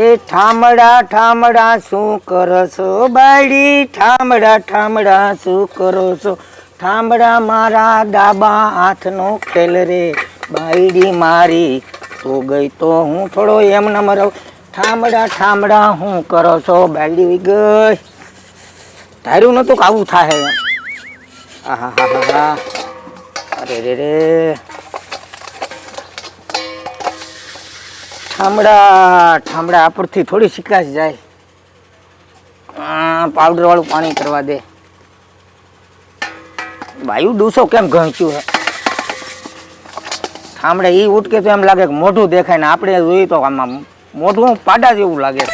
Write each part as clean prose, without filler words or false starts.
એ ઠામડા ઠામડા શું કરો છો બાયડી? ઠામડા ઠામડા શું કરો છો? ઠામડા મારા ડાબા હાથનો ખેલ રે, બાયડી મારી તો ગઈ તો હું થોડો એમ ન રહું. ઠામડા ઠામડા શું કરો છો બાયડી વી ગઈ. ધાર્યું નતું કે આવું થાય એમ. આહા હા હા, અરે રે રે. ઠામડા ઠામડા પરથી થોડી શિકાશ જાય. પાવડર વાળું પાણી કરવા દે. વાયુ ડૂસો કેમ ઘંચ્યું હે. ઠામડા ઈ ઉઠકે તો એમ લાગે કે મોઢું દેખાય ને આપણે જોઈએ તો આમાં મોઢું પાડા જેવું લાગે.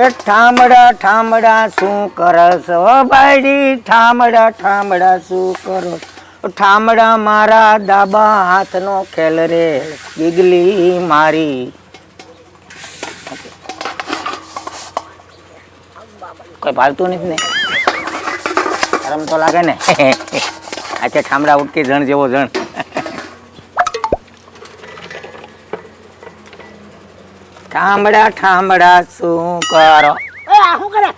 એ ઠામડા ઠામડા શું કરો છો બાયડી? ઠામડા ઠામડા શું કરો? ઠામડા મારા ડાબા હાથનો ખેલ રે, ગીગલી મારી. કોઈ ભાવતું નથી ને, શરમ તો લાગે ને. આજે ઠામડા ઉઠકી જણ જેવો જણ. ઠામડા ઠામડા શું કરો? શું કરે?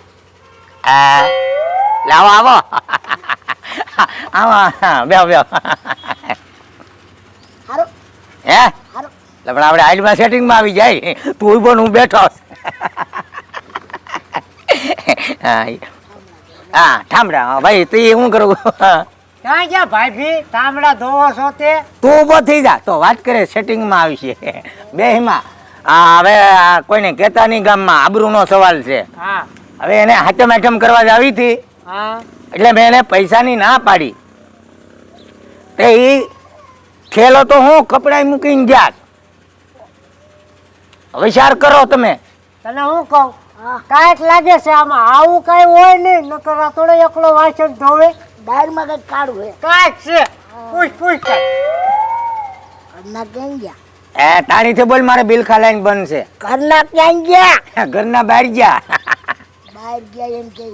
લાવો આવો. આવા બે બે. હે પણ આપણે હાઈડમાં સેટિંગમાં આવી જાય. તું ઉભો હું બેઠો. હા ઠામડા ભાઈ તું શું કરું? ક્યાં ગયા ભાઈ? ઠામડા ધોવો છો તે? તું ઉભો થઈ જા તો વાત કરે. સેટિંગમાં આવી છે બે હિમાં. હવે કોઈને કહેતા નહીં ગામમાં, આબરૂનો સવાલ છે. હવે એને હાથમ હાથમ કરવા જ આવી હતી એટલે મેં એને પૈસાની ના પાડી. તે ઈ ખેલો તો હું કપડા મૂકીને ગયા. વિચાર કરો તમે. તને હું કહું, કાંઈક લાગે છે આમાં. આવું કઈ હોય નહીં, નકર થોડો એકલો વાસણ ધોવે. દાળમાં કઈક કાઢું હે, કાંઈક છે. પૂછ પૂછ ઘરના ક્યાં ગયા? તાણીથી બોલ, મારે બિલ ખાલાઈને બંધ છે. ઘરના ક્યાં ગયા? ઘરના બહાર ગયા. બહાર ગયા એમ કે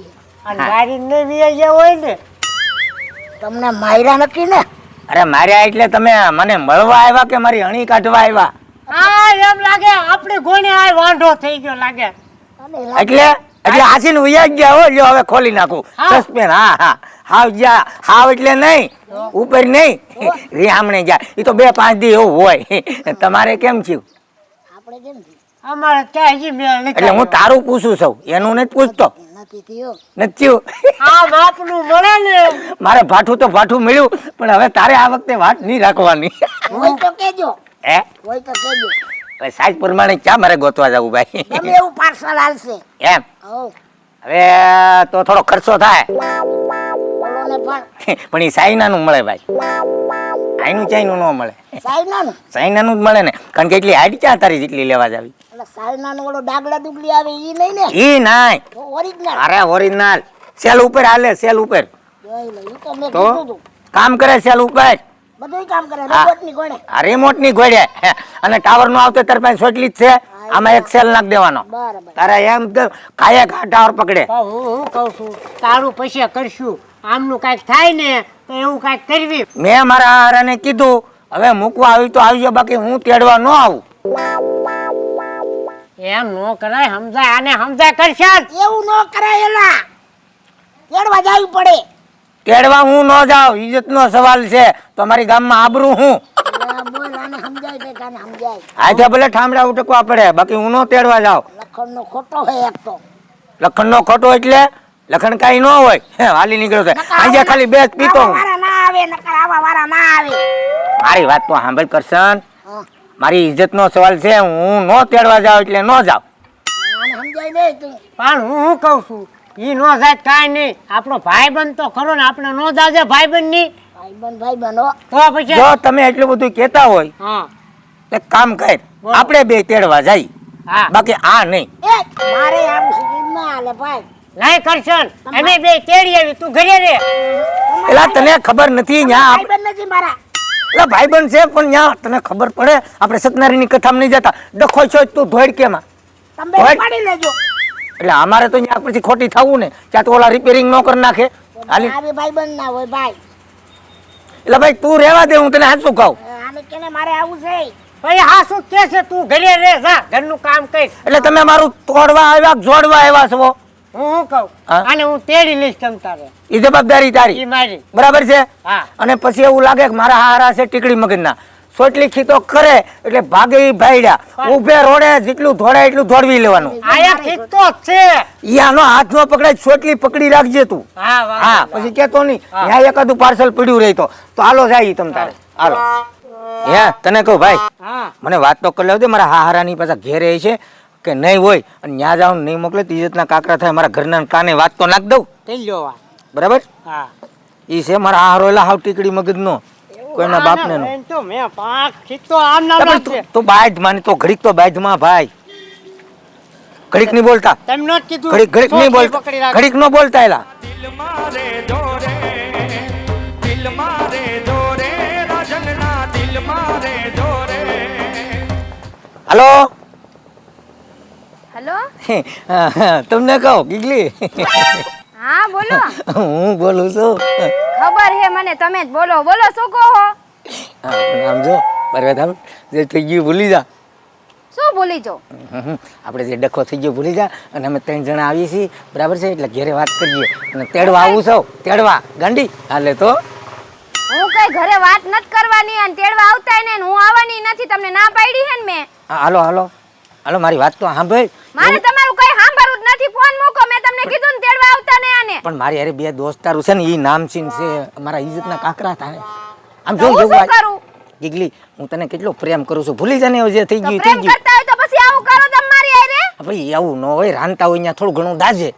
ગાડી ને ગયા હોય ને. તમને માર્યા નથી ને? અરે માર્યા એટલે તમે મને મળવા આવ્યા કે મારી હણી કાઢવા આવ્યા? હા એમ લાગે આપણી ગોણે આ વાંઢો થઈ ગયો લાગે. એટલે આસીને ઉયા જ ગયા. હો લ્યો હવે ખોલી નાખું સસ્પેન્સ. હા હા હાવ જા. હાવ એટલે નહીં, ઉપર નહીં, રીહામણે જા. એ તો 2-5 દી એવું હોય. તમારે કેમ થયું? આપણે કેમ થયું? અમારે ક્યાં હજી મેળ નથી. એટલે હું તારું પૂછું છું, એનું નથી પૂછતો. નથી થયું. આ બાપનું મળે ને. મારે ભાઠું તો ભાઠું મળ્યું, પણ હવે તારે આ વખતે વાત નહીં રાખવાની. હોય તો કેજો. હે હોય તો કેજો. સાઈઝ પ્રમાણે ક્યાં મારે ગોતવા જવું ભાઈ? તમે એવું પાર્સલ હાલશે એમ? હવે તો થોડો ખર્ચો થાય. પણ એ સાઈનાનું મળે ભાઈ. આઈનું ચાઈનું ન મળે. સાઈનાનું જ મળે ને, કારણ કે એટલી હાઈટ ક્યાં તારી જેટલી લેવા જ આવી? સાઈનાનું ઓલો ડાગલા ડુગલી આવે ઈ નહીં ને? ઈ નાય, ઓરિજિનલ. અરે ઓરિજિનલ. સેલ ઉપર હાલે, સેલ ઉપર. તો કામ કરે સેલ ઉપર. બધું કામ કરે. રિમોટ ની ગોળે. આ રિમોટ ની ગોળે. અને ટાવર નો આવતો તાર પાસે સોટલી જ છે. આમાં એક સેલ નાખ દેવાનો. બરાબર. તારે એમ કાયા ઘા ટાવર પકડે. હું કહું છું તારું પૈસા કરશું. આમનું કાંઈક થાય ને તો એવું કાંઈક કરવી. મેં મારા હારાને કીધું હવે મૂકવા આવી તો આવજો, બાકી હું તેડવા ન આવું. એમ નો કરાય, સમજાય. આને સમજાય કરશે. એવું નો કરાય. એલા તેડવા જવું પડે. તેડવા હું ન જાઉં, ઇજ્જત નો સવાલ છે. તમારી ગામમાં આબરૂ હું. બોલ આને સમજાય કે કાને સમજાય. આજે ભલે ઠામડા ઉટકવા પડે, બાકી હું ન તેડવા જાઉં. લખણ નો ખોટો હે એક તો. લખણ નો ખોટો એટલે લખણ કાઈ ન હોય. હાલી નીકળ્યો છે. આજે ખાલી બે પીતો હું. ના આવે નકર આવા વાળા ના આવે. મારી વાત તો સાંભળ કરશન. મારી ઇજ્જત નો સવાલ છે. હું ન તેડવા જાઉં એટલે ન જાઉં. આને સમજાય નહીં તું. પણ હું કહું છું ઈ નો જાય કાઈ નહીં. આપણો ભાઈબંધ તો ખરો ને, આપણે નો જાજે ભાઈબંધ ની. ભાઈબંધ હો. તો પછી જો તમે એટલું બધું કહેતા હોય, એક કામ કર, આપણે બે તેડવા જાય. બાકી આ નહીં. મારે આમ ના હાલે ભાઈ. નહીં કરશન, અમે બે તેડી આવી, તું ઘરે રે. એલા તને ખબર નથી ન્યા ભાઈબંધ નથી મારા. એલા ભાઈબંધ છે પણ ન્યા તને ખબર પડે. આપણે સત્યનારાયણની કથામાં નહીં જતા. ડખો છો તું ધોઈડ કેમાં? તમે પાડી લેજો. એટલે અમારે તો ન્યા પછી ખોટી થવું ને, ત્યાં તો ઓલા રિપેરિંગ ન કરી નાખે. હાલી ભાઈબંધ ના હોય ભાઈ. એટલે ભાઈ તું રહેવા દે, હું તને સાચું કહું. આને કેને મારે આવું છે. ભાઈ હા શું કે છે તું ઘરે રે જા ઘરનું કામ કર. એટલે તમે મારું તોડવા આવ્યા કે જોડવા આવ્યા છો? હું શું કહું હા? આને હું તેડી લઈશ તમ તારે. એ જવાબદારી તારી, ઈ મારી. બરાબર છે? હા. અને પછી એવું લાગે કે મારા હારા છે ટીકડી મગજના, સોટલી ખીતો કરે એટલે ભાગે ઈ ભાઈડ્યા, ઊભે રોડે જેટલું દોડાય એટલું દોડવી લેવાનું. આયા ખીચતો જ છે. ઈ આનો હાથ નો પકડાય, સોટલી પકડી રાખજે તું. હા વાહ. હા, પછી કેતો નહીં હા. ત્યાં એકાદું પાર્સલ પડ્યું રહી તો હાલો જાય તમ તારે, હાલો. હે તને કહું ભાઈ, હા. મને વાત તો કરી લેવ દે, મારા હારાની પાછા ઘેરે છે કે નહીં હોય અને ત્યાં જાવ નહીં મોકલે તો ઇજ્જતના કાકરા થાય, મારા ઘરના કાને વાત તો નાખ દઉં, થઈ લ્યો વાત. બરાબર? હા. ઈ છે મારા હારો એલા હાવ ટીકડી મગજનો, કોઈના બાપને નો. એમ તો મેં પાંચ ખીચતો આમ નામ પણ રાખજે. તું બાજ માની તો ઘડીક તો બાજમાં ભાઈ, ઘડીક નહીં બોલતા, તેમ નો જ કીધું ઘડીક ઘડીક નહીં સોટલી બોલતા, પકડી રાખ. ઘડીક નો બોલતા એલા. દિલ મારે દોરે દિલ મારે દોરે રાજનના દિલ મારે દોરે. હાલો. હેલો તમને કહું ગીગલી, હા બોલો. હું બોલું છું. ખબર હે મને, તમે જ બોલો. બોલો શું કહો? હા, પણ આમ જો બરાબર આમ જે થઈ ગયું ભૂલી જા. શું ભૂલી જાઉં? આપણે જે ડખો થઈ ગયો ભૂલી જા, અને અમે 3 જણા આવીએ છીએ, બરાબર છે? એટલે ઘેરે વાત કરીએ અને તેડવા આવું છો, તેડવા ગાંડી હાલે તો. હું કઈ ઘરે વાત નથી કરવાની અને તેડવા આવતાય ને હું આવવાની નથી. તમને ના પાડી હે ને મેં. હા, હાલો હાલો હાલો, મારી વાત તો સાંભળ. મારે તમારું કઈ સાંભળવું જ નથી. ફોન મૂકો, મેં તમને કીધું ને તેડવા આવતા ને આને. પણ મારી હારે 2 દોસ્તારું છે ને, ઈ નામચીન છે, મારા ઇજ્જતના કાકરા થાય. આમ તો જો હું શું કરું? ગીગલી, હું તને કેટલો પ્રેમ કરું છું, ભૂલી જાને હવે જે થઈ તો ગયું થઈ પ્રેમ ગયું. કરતા હોય તો પછી આવું કરો તમે મારી હારે. ભાઈ આવું ન હોય, રાંધતા હોય ત્યાં થોડું ઘણું દાજે.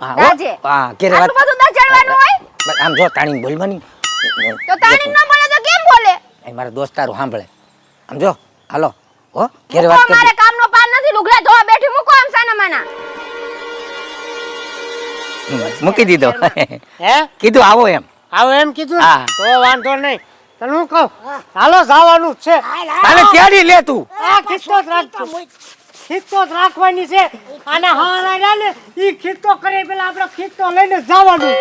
હા, હો. દાજે? હા, ઘેરે વાત આટલું બધું દજડવાનું હોય? બસ આમ જો તાણી બોલવાની. તો તાણી ન બોલે તો કેમ બોલે? એ મારા દોસ્તારું સાંભળે. આમ જો હાલો હો, ઘેરે મૂકો, વાત કરી. મારે કામનો પાર નથી. લુગડા ધોવા બેઠી મૂકો આમ સાના માના. મૂકી દીધો. હે કીધું આવો એમ. આવું એમ કીધું ને? હા. તો વાંધો નહીં. તને હું કહું હાલો જવાનું જ છે. આને ત્યાંથી લે તું. આ ખીચતો જ રાખજો. ખીચતો જ રાખવાની છે. અને હારા રહ્યા ને ઈ ખીચતો કરે પેલા આપણે ખીચતો લઈને જવાનું.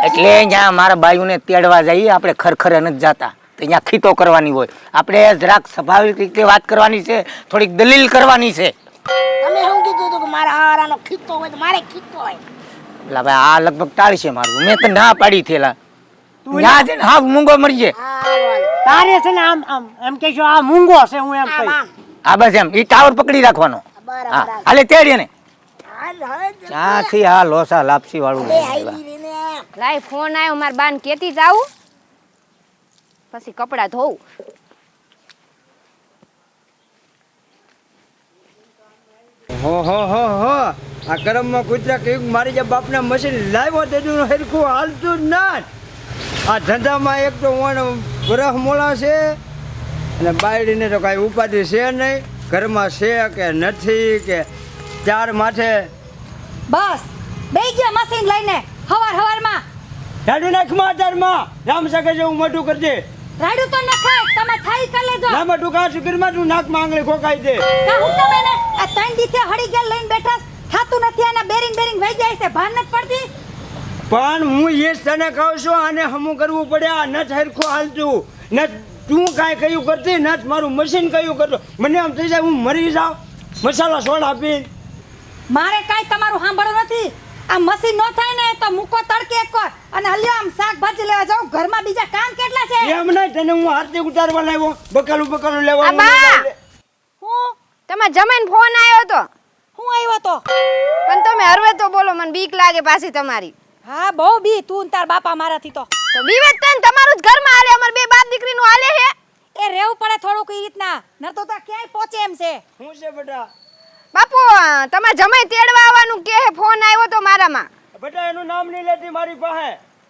એટલે જ્યાં મારા બાયુને તેડવા જઈએ આપણે ખરખરે નથી જાતા, તો અહીંયા ખીતો કરવાની હોય. આપણે જરાક સ્વાભાવિક રીતે વાત કરવાની છે, થોડીક દલીલ કરવાની છે. તમે શું કીધું હતું કે મારા હારાનો ખીચતો હોય તો મારે ખીચતો હોય? એટલે ભાઈ આ લગભગ ટાળશે મારું, મેં તો ના પાડી થયેલા. ત્યાં જઈને હા મૂંગો મરજે. તારે છે ને આમ આમ એમ કહેજો આ મૂંગો છે હું એમ કહી. હા બસ એમ, ઈ ટાવર પકડી રાખવાનો. હા, હાલે તેડીએ ને. ક્યાંથી આ લોસા લાપસી વાળું લાય ફોન આવ્યો, મારા બાન કેતી જાવું પછી કપડા ધોવું. હો આ કરમમાં કૂતરા કયું મારી જે બાપના મશીન લાવ્યો તેનું હરખું હાલતું જ ના. આ ધંધામાં એક તો બરફ મોળા છે અને બાયડીને તો કાંઈ ઉપાધિ છે નહીં, ઘરમાં છે કે નથી કે ચાર માથે બસ બેઈ ગયા મશીન લઈને હવારમાં. ઢાડું નાખમાં અત્યારમાં રામ સકે છે હું મોટું કરજે. રાડું તો નખાય, તમે થઈ કરી લેજો. નામાં તું કાં શુક્રમાં તું નાકમાં આંગળી ખોકાઈ દે. કા હું તમે ને આ 3 દિવસે હળી ગયા લઈને બેઠા થાતું નથી, આના બેરિંગ વહી જાય છે, ભાન નથી પડતી. પણ હું એ જ તને કહું છું, આને હમું કરવું પડે. આ નથ હરખું હાલતું ન તું કાંઈ કયું કરતી નથ મારું મશીન કયું કરતું. મને આમ થઈ જાય હું મરી જાઉં મસાલા સોડા આપીને. મારે કાંઈ તમારું સાંભળવું નથી. આ મશીન નો થાય ને તો મૂકો તડકે એક વાર અને હલ્યો આમ શાકભાજી લેવા જાવ. ઘરમાં બીજા કામ કેટલા છે? એમ નહીં, તને હું આરતી ઉતારવા લાવ્યો, બકાલું લેવા. આ બા! હું તમાર જમાઈને ફોન આવ્યો તો, હું આવ્યો તો? પણ તમે હરવે તો બોલો, મને બીક લાગે પાછી તમારી. હા બહુ બી તું ને તાર બાપા મારાથી તો. તો બીવેત તને તમારું જ ઘરમાં હાલે, અમાર બે બાપ દીકરીનું હાલે હે. એ રહેવું પડે થોડુંક ઈ રીતના, નતો તો ક્યાંય પહોંચે એમ છે. શું છે બેટા? બાપુ તમાર જમાઈ તેડવા આવવાનું કે હે, ફોન આવ્યો તો મારામાં. બેટા એનું નામ નહીં લેતી મારી પાસે.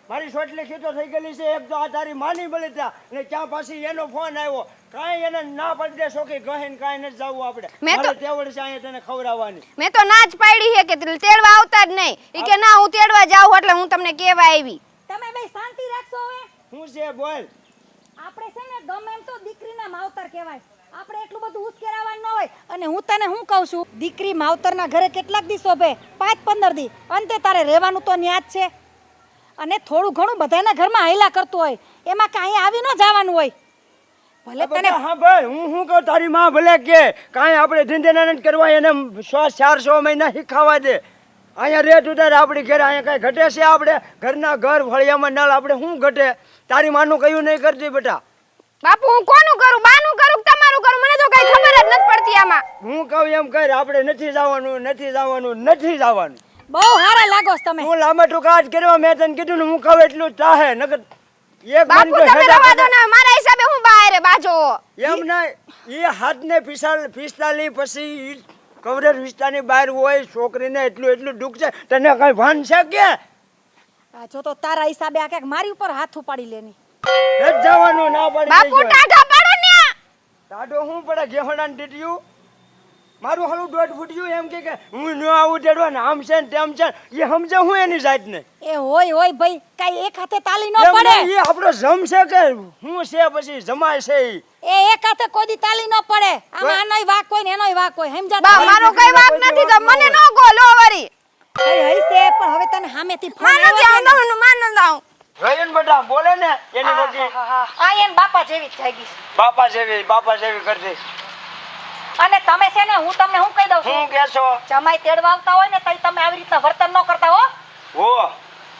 મારી સોટલી ખીતો થઈ ગયેલી છે. એક તો આ તારી માની બળી ત્યાં ને ક્યાં પાછી એનો ફોન આવ્યો. કાંઈ એને ના પડી દે સોખી ગહીને કાંઈ નથી જવું આપણે. મેં તો- મારે તેવડ છે અહીંયા તને ખવડાવવાની. મેં તો ના જ પાડી હે કે તેડવા આવતા જ નહીં. ઈ કે ના હું તેડવા જાઉં એટલે હું તમને કેવા આવી. તમે બે શાંતિ રાખશો હવે? શું છે બોલ? આપણે છે ને ગમે એમ તો દીકરીના માવતર કહેવાય. આપણે એટલું બધું ઉશ્કેરાવાનું ન હોય. અને હું તને શું કહું છું, દીકરી માવતરના ઘરે કેટલાક દી શોભે? 5-15 દી. અંતે તારે રહેવાનું તો ન્યા જ છે. અને થોડું ઘણું બધાના ઘરમાં હાયલા કરતું હોય, એમાં કાંઈ આવી ન જવાનું હોય. ભલે તને બેટા હા ભાઈ હું શું કહું તારી માં ભલે કે કાંઈ આપણે ધંધેના નથી કરવા એને 400 મહિના શીખાવા દે અહીંયા રેટ ઉતારે આપણી ઘરે અહીંયા કાંઈ ઘટે છે આપણે ઘરના ઘર ફળિયામાં નળ આપણે શું ઘટે તારી માનું કયું નહીં કરતી બેટા બાપુ હું કોનું કરું બાનું કરું કે તમારું કરું મને તો કઈ ખબર જ નથી પડતી આમાં હું કહું એમ કર આપણે નથી જવાનું બહુ હારા લાગો છો તમે હું લાંબા ટૂંકા જ કરવા મેં તને કીધું ને હું કહું એટલું જ ચાહે નકર એક બાપુ મન તો તમે હેડા રવા દો ને મારા હિસાબે હું બહાર બાજો એમ નહીં એ હાથને 45 પછી ઈ કવરેજ વિસ્તારની બહાર હોય છોકરીને એટલું દુઃખ છે તને કઈ ભાન છે કે આ જો તો તારા હિસાબે આ ક્યાંક મારી ઉપર હાથ ઉપાડી લેની જ જવાનું ના પાડી બાપુ દેજો. ટાઢા પાડો ને તાડો હું પડે ઘેહોડાને ટીટ્યું મારું હાલું દોઢ ફૂટ્યું એમ કે હું ન આવું તેડવા ને આમ છે ને તેમ છે ને. એ સમજે હું એની જાતને એ હોય ભાઈ કાઈ એક હાથે તાલી ન એમ પડે નહીં, એ આપણો જમ છે કે હું છે પછી જમાય છે ઈ. એ એક હાથે કોદી તાલી ન પડે આમાં આનોય વાક હોય ને એનોય વાક હોય સમજા બા મારો કઈ વાક નથી તો મને ન ગોલો વરી હઈ છે પણ હવે તને સામેથી ફોન માનો આવ્યો છે ને. માનો જાઉં જોયું ને બેટા બોલે ને એની વગી આ એન બાપા જેવી જ થઈ ગઈ બાપા જેવી કરતી અને તમે છે ને હું તમને શું કહી દઉં છું હું કે છો જમાઈ તેડવા આવતા હોય ને તઈ તમે આવી રીતના વર્તન ન કરતા હો હો